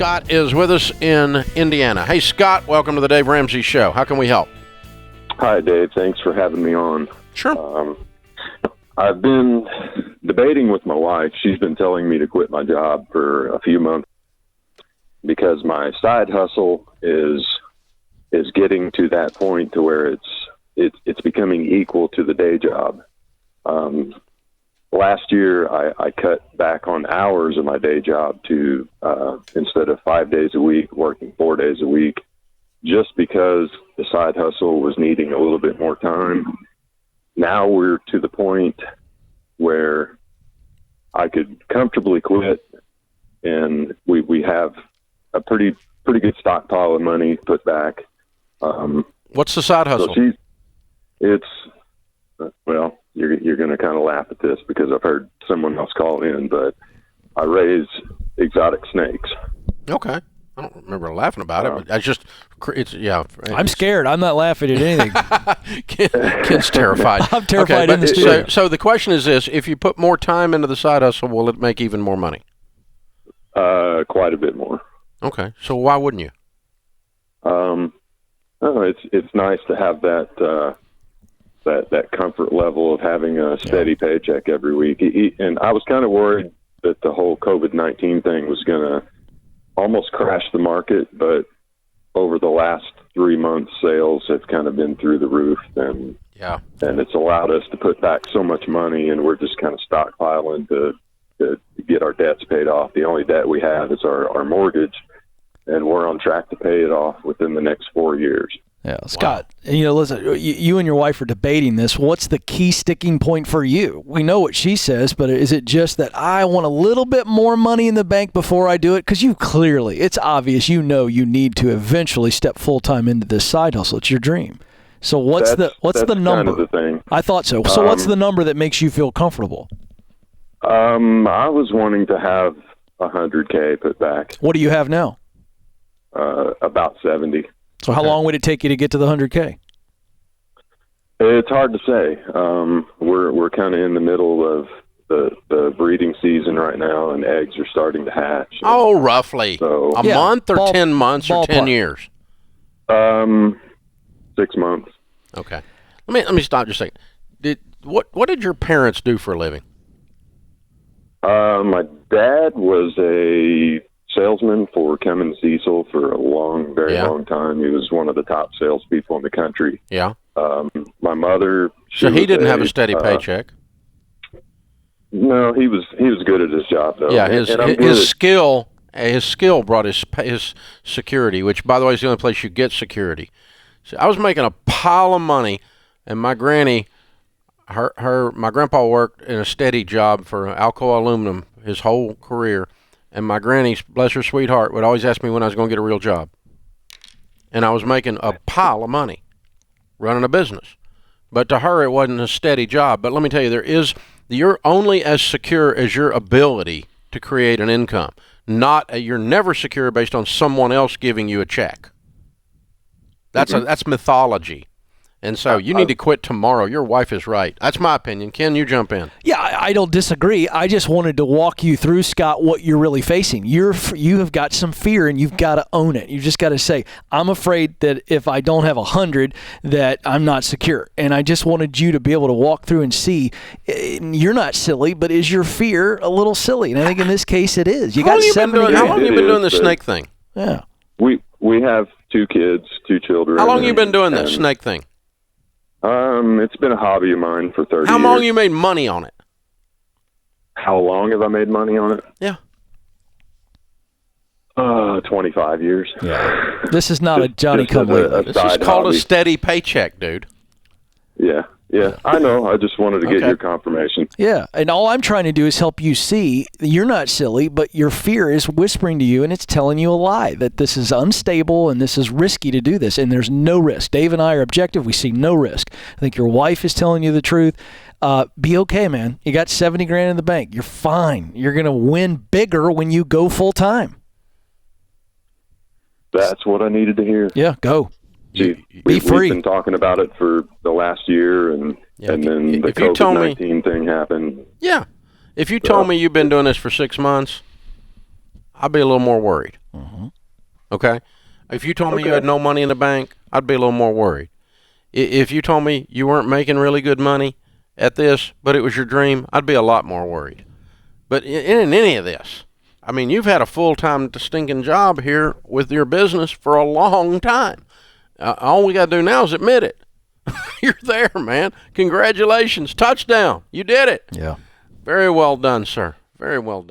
Scott is with us in Indiana. Hey, Scott, welcome to the Dave Ramsey Show. How can we help? Hi, Dave. Thanks for having me on. Sure. I've been debating with my wife. She's been telling me to quit my job for a few months because my side hustle is getting to that point to where it's becoming equal to the day job. Last year, I cut back on hours of my day job to instead of 5 days a week, working 4 days a week, just because the side hustle was needing a little bit more time. Now we're to the point where I could comfortably quit, and we have a pretty good stockpile of money put back. What's the side hustle? Well, you're going to kind of laugh at this because I've heard someone else call in, but I raise exotic snakes. Okay. I don't remember laughing about it, but I'm scared. I'm not laughing at anything. Kid's terrified. I'm terrified in the studio. So the question is this: if you put more time into the side hustle, will it make even more money? Quite a bit more. Okay. So why wouldn't you? It's nice to have that comfort level of having a steady paycheck every week. And I was kind of worried that the whole COVID-19 thing was going to almost crash the market, but over the last 3 months, sales have kind of been through the roof, and it's allowed us to put back so much money, and we're just kind of stockpiling to get our debts paid off. The only debt we have is our mortgage, and we're on track to pay it off within the next 4 years. Yeah, Scott, listen, you and your wife are debating this. What's the key sticking point for you? We know what she says, but is it just that I want a little bit more money in the bank before I do it? Because it's obvious, you need to eventually step full-time into this side hustle. It's your dream. So what's the number? Kind of the thing. I thought so. So what's the number that makes you feel comfortable? I was wanting to have $100K put back. What do you have now? About 70. So how long would it take you to get to the 100K? It's hard to say. We're kind of in the middle of the breeding season right now, and eggs are starting to hatch. Oh, roughly. So, a month or 10 months or 10 years? 6 months. Okay. Let me stop just a second. What did your parents do for a living? My dad was a salesman for Cummins Diesel for a very long time. He was one of the top salespeople in the country. Yeah. My mother. So he didn't have a steady paycheck. No, he was good at his job though. Yeah, his skill brought his security, which by the way is the only place you get security. So I was making a pile of money, and my granny, my grandpa worked in a steady job for Alcoa Aluminum his whole career. And my granny, bless her sweetheart, would always ask me when I was going to get a real job. And I was making a pile of money running a business. But to her, it wasn't a steady job. But let me tell you, you're only as secure as your ability to create an income. You're never secure based on someone else giving you a check. That's mythology. And so you need to quit tomorrow. Your wife is right. That's my opinion. Ken, you jump in. Yeah, I don't disagree. I just wanted to walk you through, Scott, what you're really facing. You have got some fear, and you've got to own it. You've just got to say, I'm afraid that if I don't have 100, that I'm not secure. And I just wanted you to be able to walk through and see, you're not silly, but is your fear a little silly? And I think in this case it is. How long have you been doing this snake thing? Yeah. We have 2 kids, 2 children. How long have you been doing this snake thing? It's been a hobby of mine for 30 years. How long you made money on it? How long have I made money on it? Yeah. 25 years. Yeah. This is not a Johnny-come-lately. This is called a steady paycheck, dude. Yeah. I know. I just wanted to get your confirmation. Yeah, and all I'm trying to do is help you see you're not silly, but your fear is whispering to you, and it's telling you a lie, that this is unstable and this is risky to do this, and there's no risk. Dave and I are objective. We see no risk. I think your wife is telling you the truth. Be okay, man. You got $70,000 in the bank. You're fine. You're going to win bigger when you go full time. That's what I needed to hear. Yeah, go. Be free. We've been talking about it for the last year, and then the COVID-19 thing happened. Yeah. If you told me you've been doing this for 6 months, I'd be a little more worried. Okay? If you told me you had no money in the bank, I'd be a little more worried. If you told me you weren't making really good money at this, but it was your dream, I'd be a lot more worried. But in any of this, I mean, you've had a full-time stinking job here with your business for a long time. All we got to do now is admit it. You're there, man. Congratulations. Touchdown. You did it. Yeah. Very well done, sir. Very well done.